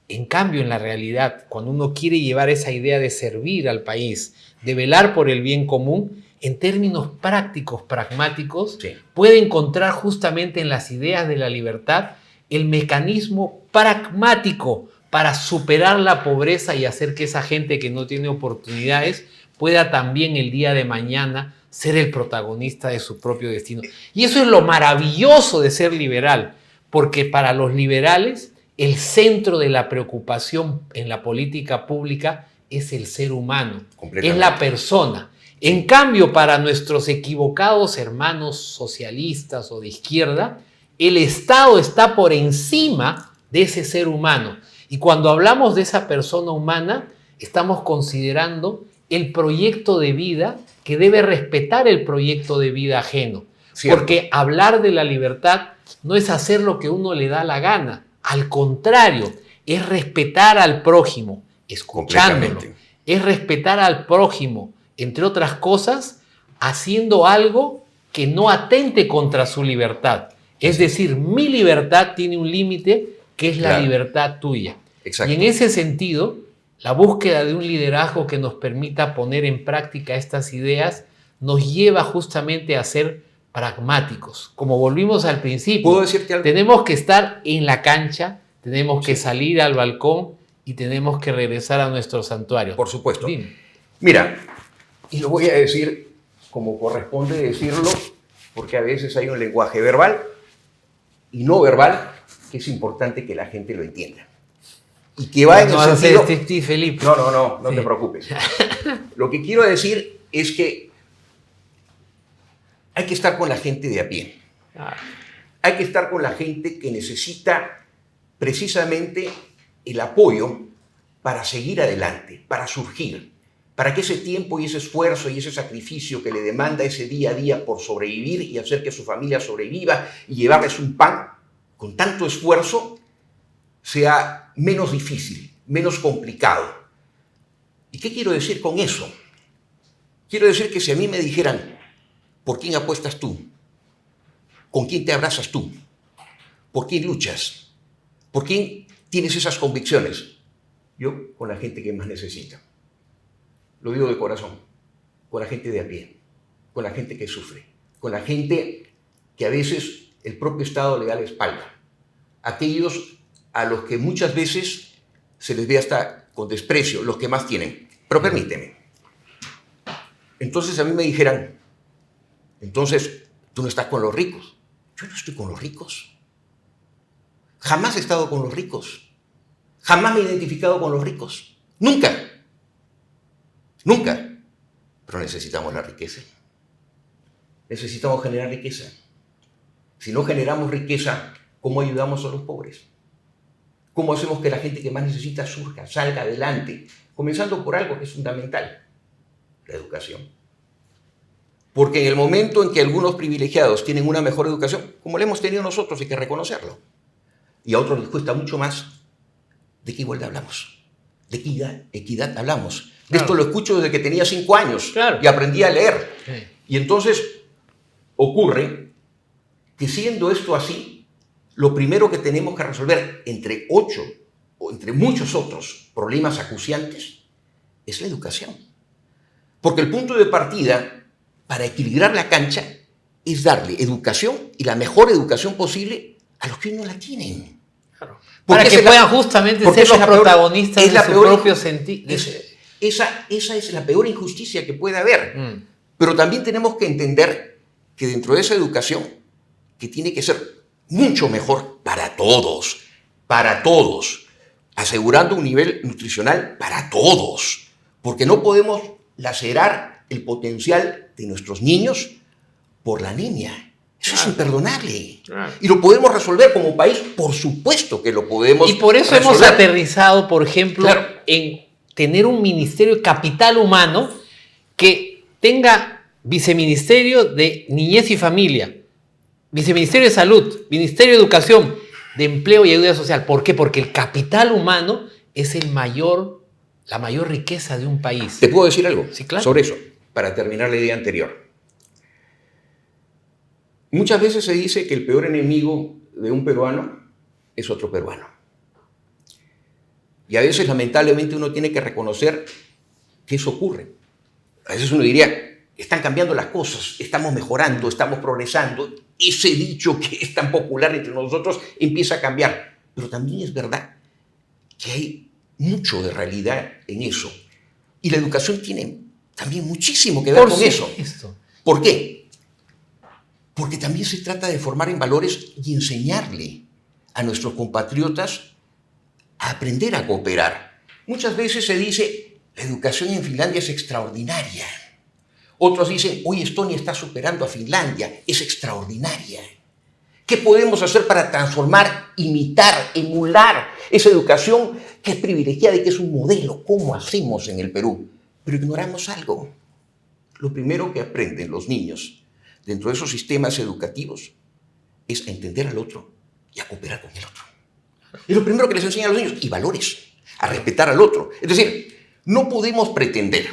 En cambio, en la realidad, cuando uno quiere llevar esa idea de servir al país, de velar por el bien común, en términos prácticos, pragmáticos, sí, puede encontrar justamente en las ideas de la libertad el mecanismo pragmático para superar la pobreza y hacer que esa gente que no tiene oportunidades pueda también el día de mañana ser el protagonista de su propio destino. Y eso es lo maravilloso de ser liberal, porque para los liberales el centro de la preocupación en la política pública es el ser humano, es la persona. En cambio, para nuestros equivocados hermanos socialistas o de izquierda, el Estado está por encima de ese ser humano. Y cuando hablamos de esa persona humana, estamos considerando el proyecto de vida que debe respetar el proyecto de vida ajeno. Cierto. Porque hablar de la libertad no es hacer lo que uno le da la gana. Al contrario, es respetar al prójimo, escuchándolo. Es respetar al prójimo, entre otras cosas, haciendo algo que no atente contra su libertad. Es decir, mi libertad tiene un límite que es la libertad tuya. Exacto. Y en ese sentido, la búsqueda de un liderazgo que nos permita poner en práctica estas ideas nos lleva justamente a ser pragmáticos. Como volvimos al principio, ¿puedo decirte algo? Tenemos que estar en la cancha, tenemos que salir al balcón y tenemos que regresar a nuestro santuario. Por supuesto. Dime. Mira, y lo voy a decir como corresponde decirlo, porque a veces hay un lenguaje verbal y no verbal que es importante que la gente lo entienda. Y que va en el sentido... Felipe. No te preocupes. Lo que quiero decir es que hay que estar con la gente de a pie. Hay que estar con la gente que necesita precisamente el apoyo para seguir adelante, para surgir, para que ese tiempo y ese esfuerzo y ese sacrificio que le demanda ese día a día por sobrevivir y hacer que su familia sobreviva y llevarles un pan con tanto esfuerzo sea menos difícil, menos complicado. ¿Y qué quiero decir con eso? Quiero decir que si a mí me dijeran, ¿por quién apuestas tú? ¿Con quién te abrazas tú? ¿Por quién luchas? ¿Por quién tienes esas convicciones? Yo con la gente que más necesita. Lo digo de corazón. Con la gente de a pie. Con la gente que sufre. Con la gente que a veces el propio Estado le da la espalda. Aquellos a los que muchas veces se les ve hasta con desprecio, los que más tienen. Pero permíteme. Entonces a mí me dijeran, entonces tú no estás con los ricos. Yo no estoy con los ricos. Jamás he estado con los ricos. Jamás me he identificado con los ricos. Nunca. Nunca. Pero necesitamos la riqueza. Necesitamos generar riqueza. Si no generamos riqueza, ¿cómo ayudamos a los pobres? ¿Cómo hacemos que la gente que más necesita surja, salga adelante? Comenzando por algo que es fundamental, la educación. Porque en el momento en que algunos privilegiados tienen una mejor educación, como la hemos tenido nosotros, hay que reconocerlo. Y a otros les cuesta mucho más. ¿De qué igualdad hablamos? ¿De qué equidad hablamos? De esto lo escucho desde que tenía 5 años y aprendí a leer. Sí. Y entonces ocurre que siendo esto así, lo primero que tenemos que resolver entre 8 o entre muchos otros problemas acuciantes es la educación. Porque el punto de partida para equilibrar la cancha es darle educación y la mejor educación posible a los que hoy no la tienen. Claro. Para que puedan justamente ser los protagonistas de su propio sentido. Esa es la peor injusticia que puede haber. Pero también tenemos que entender que dentro de esa educación, que tiene que ser mucho mejor para todos, asegurando un nivel nutricional para todos, porque no podemos lacerar el potencial de nuestros niños por la anemia. Eso es imperdonable. Y lo podemos resolver como país, por supuesto que lo podemos resolver. Y por eso hemos aterrizado, por ejemplo, en tener un ministerio de capital humano que tenga viceministerio de niñez y familia, viceministerio de salud, ministerio de educación, de empleo y ayuda social. ¿Por qué? Porque el capital humano es la mayor riqueza de un país. ¿Te puedo decir algo? Sí, claro. Sobre eso, para terminar la idea anterior? Muchas veces se dice que el peor enemigo de un peruano es otro peruano. Y a veces, lamentablemente, uno tiene que reconocer que eso ocurre. A veces uno diría, están cambiando las cosas, estamos mejorando, estamos progresando. Ese dicho que es tan popular entre nosotros empieza a cambiar. Pero también es verdad que hay mucho de realidad en eso. Y la educación tiene también muchísimo que ver con eso. ¿Por qué? Porque también se trata de formar en valores y enseñarle a nuestros compatriotas a aprender a cooperar. Muchas veces se dice, la educación en Finlandia es extraordinaria. Otros dicen, hoy Estonia está superando a Finlandia, es extraordinaria. ¿Qué podemos hacer para transformar, imitar, emular esa educación que es privilegiada y que es un modelo? ¿Cómo hacemos en el Perú? Pero ignoramos algo. Lo primero que aprenden los niños dentro de esos sistemas educativos es a entender al otro y a cooperar con el otro. Es lo primero que les enseñan a los niños. Y valores, a respetar al otro. Es decir, no podemos pretender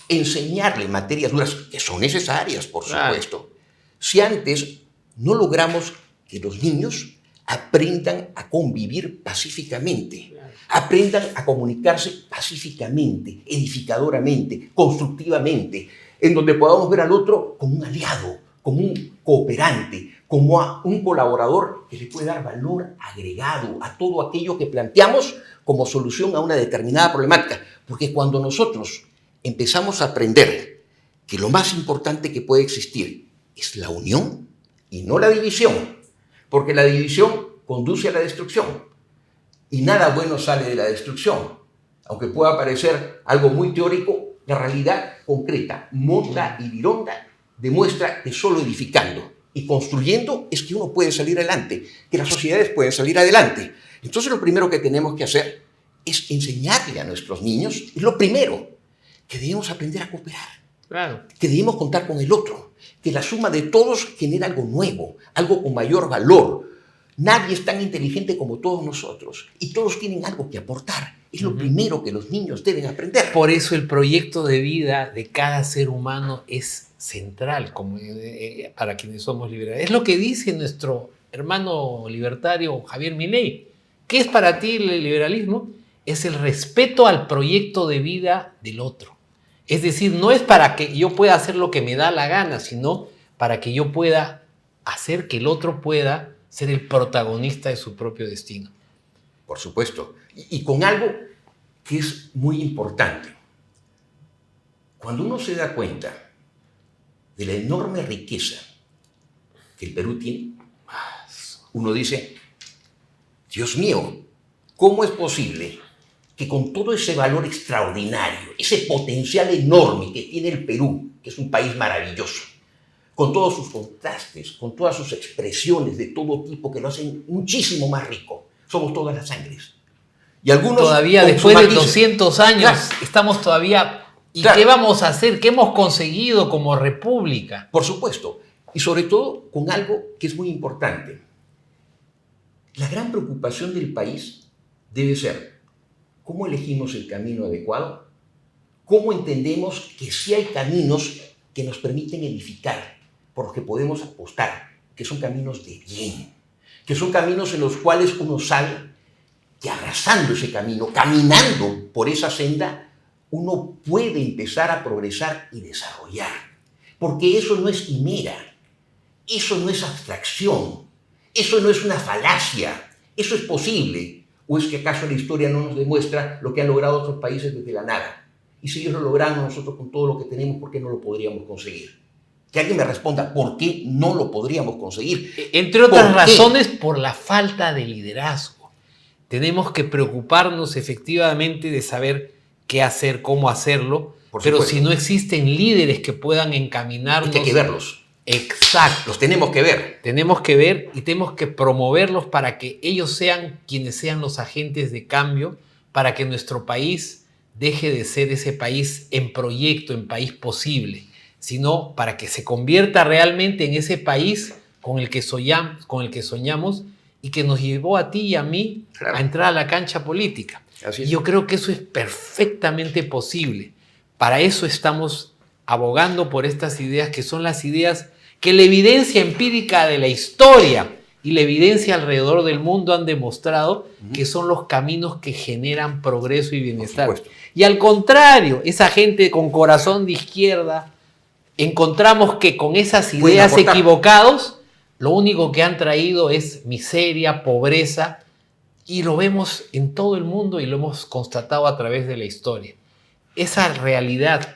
enseñarle materias duras, que son necesarias, por supuesto, si antes no logramos que los niños aprendan a convivir pacíficamente, aprendan a comunicarse pacíficamente, edificadoramente, constructivamente, en donde podamos ver al otro como un aliado, como un cooperante, como a un colaborador que le puede dar valor agregado a todo aquello que planteamos como solución a una determinada problemática. Porque cuando nosotros empezamos a aprender que lo más importante que puede existir es la unión y no la división, porque la división conduce a la destrucción y nada bueno sale de la destrucción. Aunque pueda parecer algo muy teórico, la realidad concreta, Monda y Vironda, demuestra que solo edificando y construyendo es que uno puede salir adelante, que las sociedades pueden salir adelante. Entonces lo primero que tenemos que hacer es enseñarle a nuestros niños, es lo primero, que debemos aprender a cooperar, que debemos contar con el otro, que la suma de todos genera algo nuevo, algo con mayor valor. Nadie es tan inteligente como todos nosotros y todos tienen algo que aportar. Es lo primero que los niños deben aprender. Por eso el proyecto de vida de cada ser humano es central para quienes somos liberales. Es lo que dice nuestro hermano libertario Javier Milei. ¿Qué es para ti el liberalismo? es el respeto al proyecto de vida del otro. Es decir, no es para que yo pueda hacer lo que me da la gana, sino para que yo pueda hacer que el otro pueda ser el protagonista de su propio destino. Por supuesto. Y con algo que es muy importante. Cuando uno se da cuenta de la enorme riqueza que el Perú tiene, uno dice, Dios mío, ¿cómo es posible que con todo ese valor extraordinario, ese potencial enorme que tiene el Perú, que es un país maravilloso, con todos sus contrastes, con todas sus expresiones de todo tipo que lo hacen muchísimo más rico, somos todas las sangres? Y algunos todavía después de 200 años estamos todavía... ¿Y qué vamos a hacer? ¿Qué hemos conseguido como república? Por supuesto. Y sobre todo con algo que es muy importante. La gran preocupación del país debe ser cómo elegimos el camino adecuado, cómo entendemos que sí hay caminos que nos permiten edificar, por los que podemos apostar, que son caminos de bien, que son caminos en los cuales uno sabe que abrazando ese camino, caminando por esa senda, uno puede empezar a progresar y desarrollar. Porque eso no es quimera, eso no es abstracción, eso no es una falacia, eso es posible. ¿O es que acaso la historia no nos demuestra lo que han logrado otros países desde la nada? Y si ellos lo lograron, nosotros con todo lo que tenemos, ¿por qué no lo podríamos conseguir? Que alguien me responda, ¿por qué no lo podríamos conseguir? Entre otras razones, por la falta de liderazgo. Tenemos que preocuparnos efectivamente de saber qué hacer, cómo hacerlo, pero si no existen líderes que puedan encaminarnos... Hay que verlos. Exacto. Los tenemos que ver. Tenemos que ver y tenemos que promoverlos para que ellos sean quienes sean los agentes de cambio, para que nuestro país deje de ser ese país en proyecto, en país posible, sino para que se convierta realmente en ese país con el que soñamos y que nos llevó a ti y a mí a entrar a la cancha política. Y yo creo que eso es perfectamente posible. Para eso estamos abogando por estas ideas, que son las ideas que la evidencia empírica de la historia y la evidencia alrededor del mundo han demostrado que son los caminos que generan progreso y bienestar. Y al contrario, esa gente con corazón de izquierda, encontramos que con esas ideas equivocadas, lo único que han traído es miseria, pobreza, y lo vemos en todo el mundo y lo hemos constatado a través de la historia. Esa realidad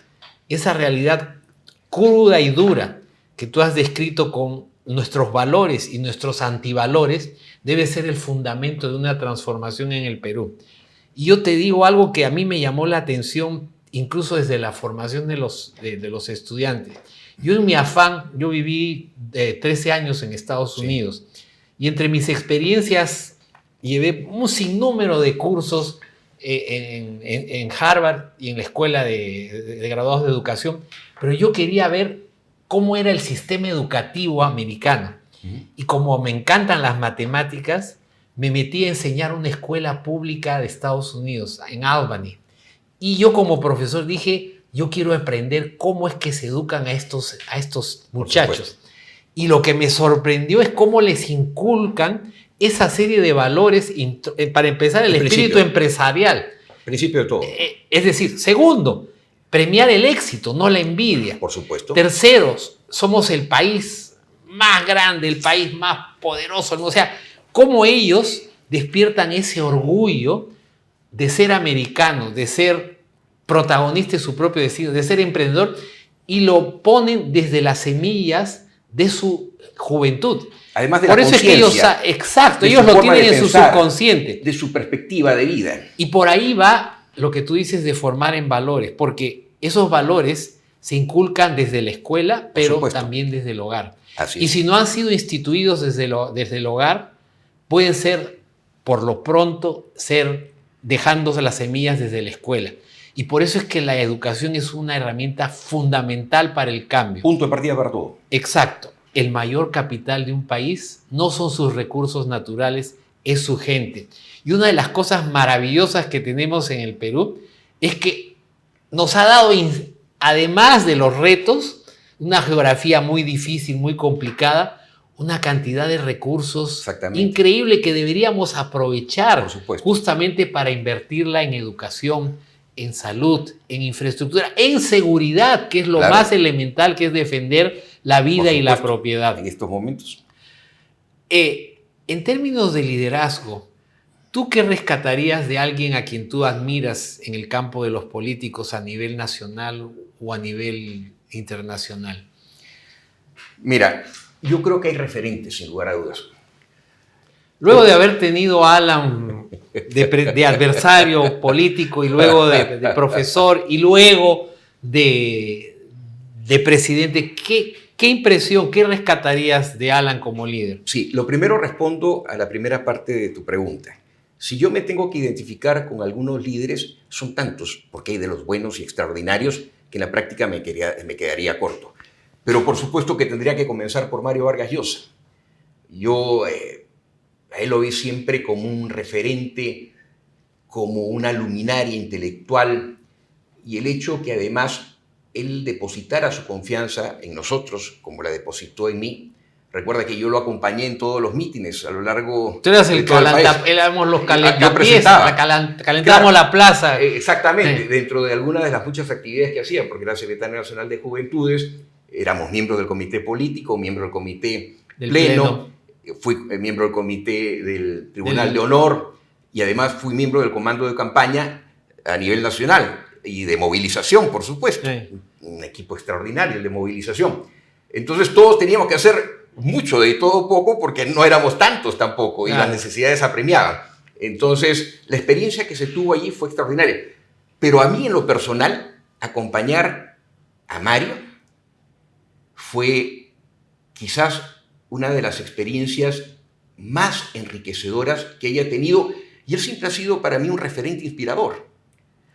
cruda y dura que tú has descrito con nuestros valores y nuestros antivalores debe ser el fundamento de una transformación en el Perú. Y yo te digo algo que a mí me llamó la atención incluso desde la formación de los estudiantes. Yo en mi afán, yo viví 13 años en Estados Unidos y entre mis experiencias llevé un sinnúmero de cursos en Harvard y en la escuela de graduados de educación, pero yo quería ver cómo era el sistema educativo americano. Y como me encantan las matemáticas, me metí a enseñar una escuela pública de Estados Unidos, en Albany. Y yo como profesor dije, yo quiero aprender cómo es que se educan a estos muchachos. Y lo que me sorprendió es cómo les inculcan esa serie de valores, para empezar, el espíritu empresarial. Principio de todo. Es decir, segundo, premiar el éxito, no la envidia. Por supuesto. Terceros, somos el país más grande, el país más poderoso. O sea, cómo ellos despiertan ese orgullo de ser americanos, de ser protagonista de su propio destino, de ser emprendedor, y lo ponen desde las semillas de su juventud. Además de por la eso es que ellos lo tienen en su subconsciente. De su perspectiva de vida. Y por ahí va lo que tú dices de formar en valores, porque esos valores se inculcan desde la escuela, pero también desde el hogar. Y si no han sido instituidos desde el hogar, pueden ser, por lo pronto, dejándose las semillas desde la escuela. Y por eso es que la educación es una herramienta fundamental para el cambio. Punto de partida para todo. Exacto. El mayor capital de un país no son sus recursos naturales, es su gente. Y una de las cosas maravillosas que tenemos en el Perú es que nos ha dado, además de los retos, una geografía muy difícil, muy complicada, una cantidad de recursos Exactamente. increíble que deberíamos aprovechar Por supuesto. justamente para invertirla en educación, en salud, en infraestructura, en seguridad, que es lo Claro. más elemental, que es defender la vida Por y la supuesto, propiedad. en estos momentos. En términos de liderazgo, ¿tú qué rescatarías de alguien a quien tú admiras en el campo de los políticos a nivel nacional o a nivel internacional? Mira, yo creo que hay referentes, sin lugar a dudas. Luego de haber tenido a Alan de adversario político y luego de profesor y luego de presidente, ¿qué impresión, qué rescatarías de Alan como líder? Sí, lo primero respondo a la primera parte de tu pregunta. Si yo me tengo que identificar con algunos líderes, son tantos, porque hay de los buenos y extraordinarios que en la práctica me quedaría corto. Pero por supuesto que tendría que comenzar por Mario Vargas Llosa. Yo a él lo vi siempre como un referente, como una luminaria intelectual, y el hecho que además él depositara su confianza en nosotros, como la depositó en mí. Recuerda que yo lo acompañé en todos los mítines a lo largo Tú eras de el todo el país. éramos los Yo calentapiés, presentaba. calentábamos Claro. la plaza. Exactamente, Sí. dentro de algunas de las muchas actividades que hacía, porque era secretario nacional de Juventudes, éramos miembros del comité político, miembro del comité Del pleno, fui miembro del comité del Tribunal de Honor y además fui miembro del comando de campaña a nivel nacional y de movilización, por supuesto. Sí. Un equipo extraordinario, el de movilización. Entonces todos teníamos que hacer mucho de todo poco porque no éramos tantos tampoco y Claro. las necesidades apremiaban. Entonces la experiencia que se tuvo allí fue extraordinaria. Pero a mí en lo personal, acompañar a Mario fue quizás una de las experiencias más enriquecedoras que haya tenido y él siempre ha sido para mí un referente inspirador.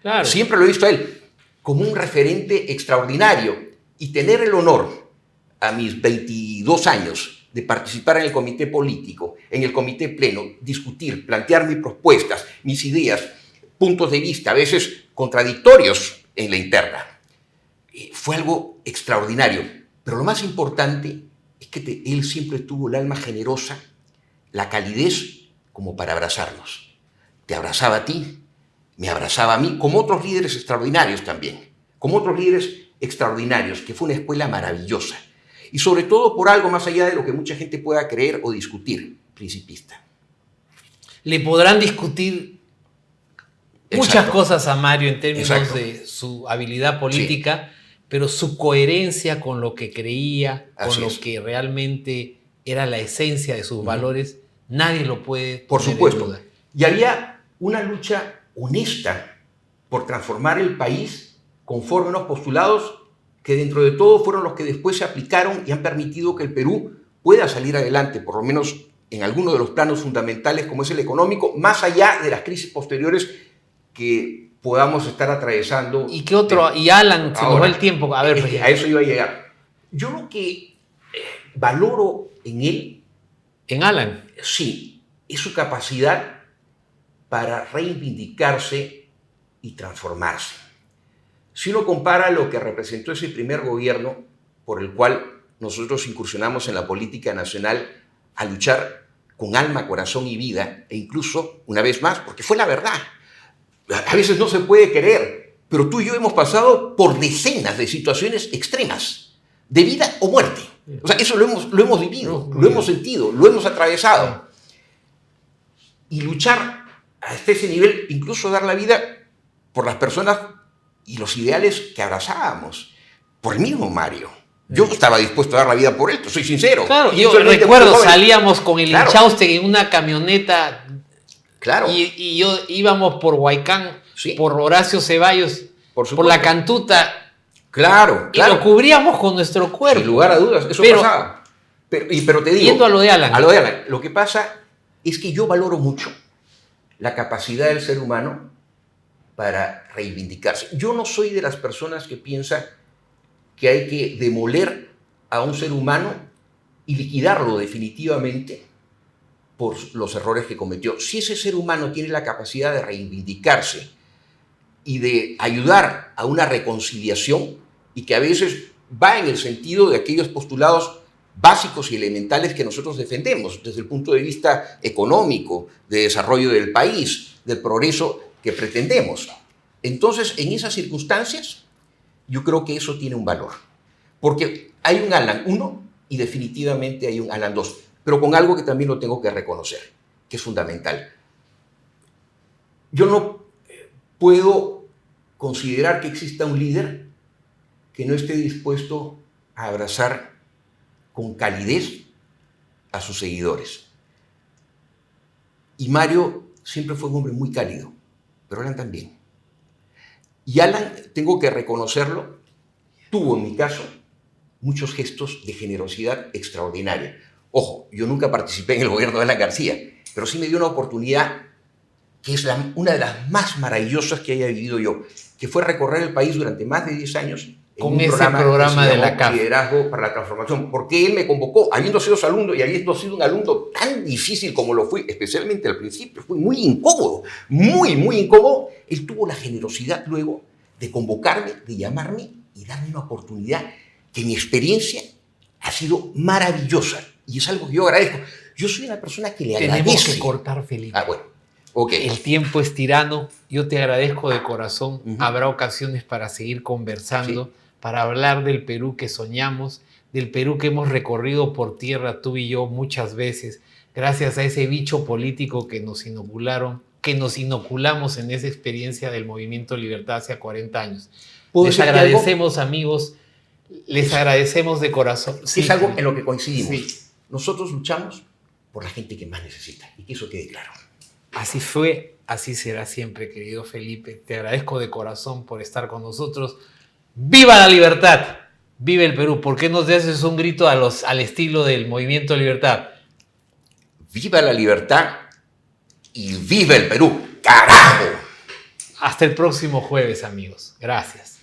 Claro. Siempre lo he visto a él como un referente extraordinario y tener el honor a mis 22 años de participar en el comité político, en el comité pleno, discutir, plantear mis propuestas, mis ideas, puntos de vista, a veces contradictorios en la interna. Fue algo extraordinario, pero lo más importante es que él siempre tuvo el alma generosa, la calidez como para abrazarnos. Te abrazaba a ti, me abrazaba a mí, como otros líderes extraordinarios también, como otros líderes extraordinarios, que fue una escuela maravillosa. Y sobre todo por algo más allá de lo que mucha gente pueda creer o discutir, principista. Le podrán discutir muchas Exacto. cosas a Mario en términos Exacto. de su habilidad política, pero su coherencia con lo que creía, con Así lo es. que realmente era la esencia de sus valores, nadie lo puede Por poner en supuesto. duda. Y había una lucha honesta por transformar el país conforme a unos postulados que dentro de todo fueron los que después se aplicaron y han permitido que el Perú pueda salir adelante, por lo menos en algunos de los planos fundamentales como es el económico, más allá de las crisis posteriores que podamos estar atravesando. ¿Y qué otro? Y Alan, se nos va Ahora, el tiempo. A ver, es que a eso iba a llegar. Yo lo que valoro en él, en Alan. sí, es su capacidad para reivindicarse y transformarse. Si uno compara lo que representó ese primer gobierno por el cual nosotros incursionamos en la política nacional a luchar con alma, corazón y vida, e incluso, una vez más, porque fue la verdad, a veces no se puede creer, pero tú y yo hemos pasado por decenas de situaciones extremas, de vida o muerte. O sea, eso lo hemos vivido, lo hemos sentido, lo hemos atravesado. Y luchar hasta ese nivel, incluso dar la vida por las personas y los ideales que abrazábamos. Por el mismo Mario. Yo estaba dispuesto a dar la vida por él, soy sincero. Claro, Y yo solamente recuerdo, muy joven. salíamos con el Claro. Inchaustegui en una camioneta Claro, y yo íbamos por Huaycán, Sí. por Horacio Ceballos, por supuesto. por la Cantuta, Claro, y lo cubríamos con nuestro cuerpo. Sin lugar a dudas, eso Pero- pasaba. Pero te digo, Yendo a lo de Alan. a lo de Alan, lo que pasa es que yo valoro mucho la capacidad del ser humano para reivindicarse. Yo no soy de las personas que piensa que hay que demoler a un ser humano y liquidarlo definitivamente por los errores que cometió. Si ese ser humano tiene la capacidad de reivindicarse y de ayudar a una reconciliación, y que a veces va en el sentido de aquellos postulados básicos y elementales que nosotros defendemos desde el punto de vista económico, de desarrollo del país, del progreso que pretendemos. Entonces, en esas circunstancias, yo creo que eso tiene un valor, porque hay un Alan 1 y definitivamente hay un Alan 2, pero con algo que también lo tengo que reconocer, que es fundamental. Yo no puedo considerar que exista un líder que no esté dispuesto a abrazar con calidez a sus seguidores. Y Mario siempre fue un hombre muy cálido, pero Alan también. Y Alan, tengo que reconocerlo, tuvo en mi caso muchos gestos de generosidad extraordinaria. Ojo, yo nunca participé en el gobierno de Alan García, pero sí me dio una oportunidad que es una de las más maravillosas que haya vivido yo, que fue recorrer el país durante más de 10 años con ese programa de la CAF. Liderazgo para la Transformación, porque él me convocó, habiendo sido su alumno y habiendo sido un alumno tan difícil como lo fui, especialmente al principio, fue muy incómodo, muy, muy incómodo. Él tuvo la generosidad luego de convocarme, de llamarme y darme una oportunidad que mi experiencia ha sido maravillosa y es algo que yo agradezco. Yo soy una persona que le agradece. Tenemos que cortar, Felipe. Bueno, okay. El tiempo es tirano. Yo te agradezco de corazón. Habrá ocasiones para seguir conversando, para hablar del Perú que soñamos, del Perú que hemos recorrido por tierra tú y yo muchas veces, gracias a ese bicho político que nos inocularon, que nos inoculamos en esa experiencia del Movimiento Libertad hace 40 años. Les agradecemos, amigos, les agradecemos de corazón. Sí, es algo en lo que coincidimos. Sí. Nosotros luchamos por la gente que más necesita y que eso quede claro. Así fue, así será siempre, querido Felipe. Te agradezco de corazón por estar con nosotros. ¡Viva la libertad! ¡Viva el Perú! ¿Por qué nos haces un grito al estilo del Movimiento Libertad? ¡Viva la libertad y viva el Perú! ¡Carajo! Hasta el próximo jueves, amigos. Gracias.